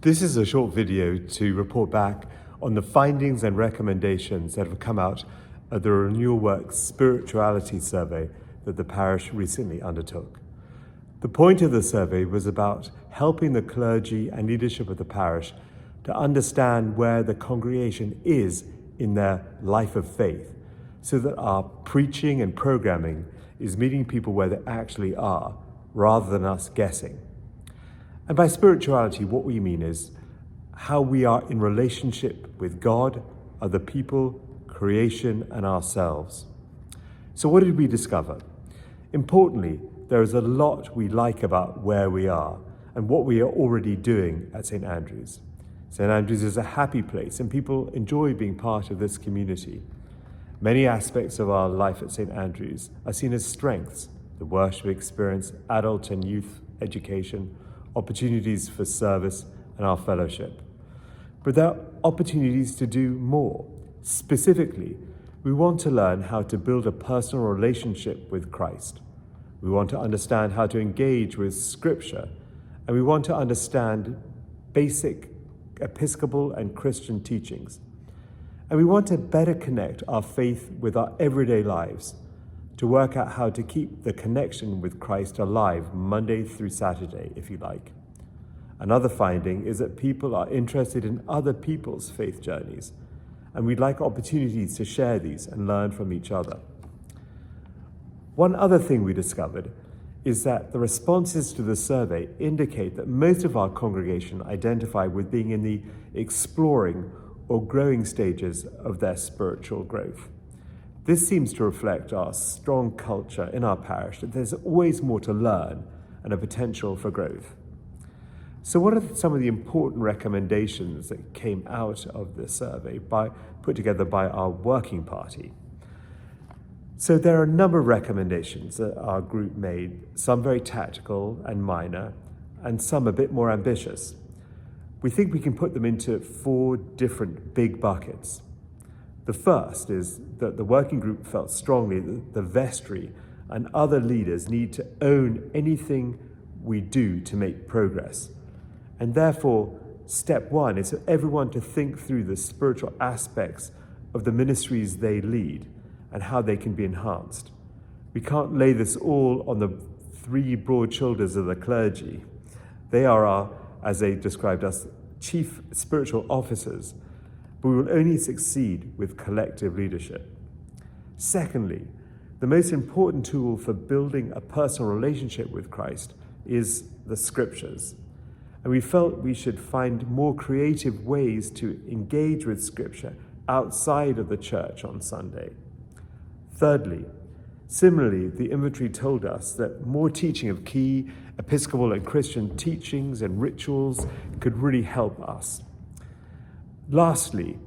This is a short video to report back on the findings and recommendations that have come out of the RenewalWorks spirituality survey that the parish recently undertook. The point of the survey was about helping the clergy and leadership of the parish to understand where the congregation is in their life of faith, so that our preaching and programming is meeting people where they actually are, rather than us guessing. And by spirituality, what we mean is how we are in relationship with God, other people, creation, and ourselves. So what did we discover? Importantly, there is a lot we like about where we are and what we are already doing at St. Andrews. St. Andrews is a happy place and people enjoy being part of this community. Many aspects of our life at St. Andrews are seen as strengths: the worship experience, adult and youth education, opportunities for service, and our fellowship. But there are opportunities to do more. Specifically, we want to learn how to build a personal relationship with Christ. We want to understand how to engage with Scripture, and we want to understand basic Episcopal and Christian teachings. And we want to better connect our faith with our everyday lives, to work out how to keep the connection with Christ alive Monday through Saturday, if you like. Another finding is that people are interested in other people's faith journeys, and we'd like opportunities to share these and learn from each other. One other thing we discovered is that the responses to the survey indicate that most of our congregation identify with being in the exploring or growing stages of their spiritual growth. This seems to reflect our strong culture in our parish that there's always more to learn and a potential for growth. So what are some of the important recommendations that came out of the survey put together by our working party? So there are a number of recommendations that our group made, some very tactical and minor, and some a bit more ambitious. We think we can put them into 4 different big buckets. The first is that the working group felt strongly that the vestry and other leaders need to own anything we do to make progress. And therefore, step 1 is for everyone to think through the spiritual aspects of the ministries they lead and how they can be enhanced. We can't lay this all on the 3 broad shoulders of the clergy. They are our, as they described us, chief spiritual officers, but we will only succeed with collective leadership. Secondly, the most important tool for building a personal relationship with Christ is the Scriptures. And we felt we should find more creative ways to engage with Scripture outside of the church on Sunday. Thirdly, similarly, the inventory told us that more teaching of key Episcopal and Christian teachings and rituals could really help us. Lastly,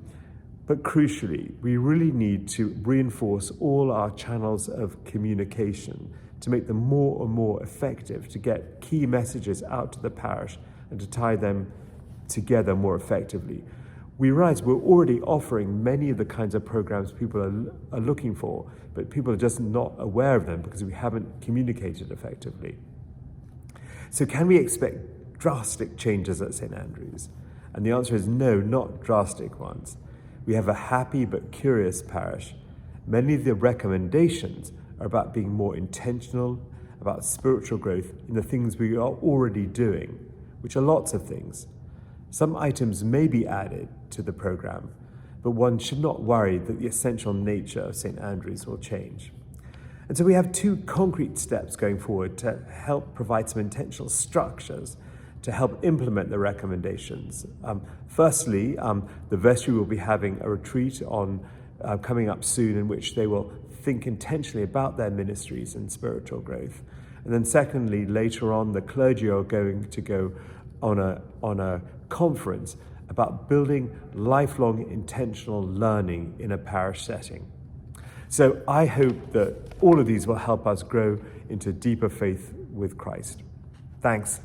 but crucially, we really need to reinforce all our channels of communication to make them more and more effective, to get key messages out to the parish and to tie them together more effectively. We realize we're already offering many of the kinds of programs people are looking for, but people are just not aware of them because we haven't communicated effectively. So can we expect drastic changes at St. Andrews? And the answer is no, not drastic ones. We have a happy but curious parish. Many of the recommendations are about being more intentional, about spiritual growth in the things we are already doing, which are lots of things. Some items may be added to the program, but one should not worry that the essential nature of St. Andrews will change. And so we have 2 concrete steps going forward to help provide some intentional structures to help implement the recommendations. Firstly, the vestry will be having a retreat coming up soon in which they will think intentionally about their ministries and spiritual growth. And then secondly, later on, the clergy are going to go on a conference about building lifelong intentional learning in a parish setting. So I hope that all of these will help us grow into deeper faith with Christ. Thanks.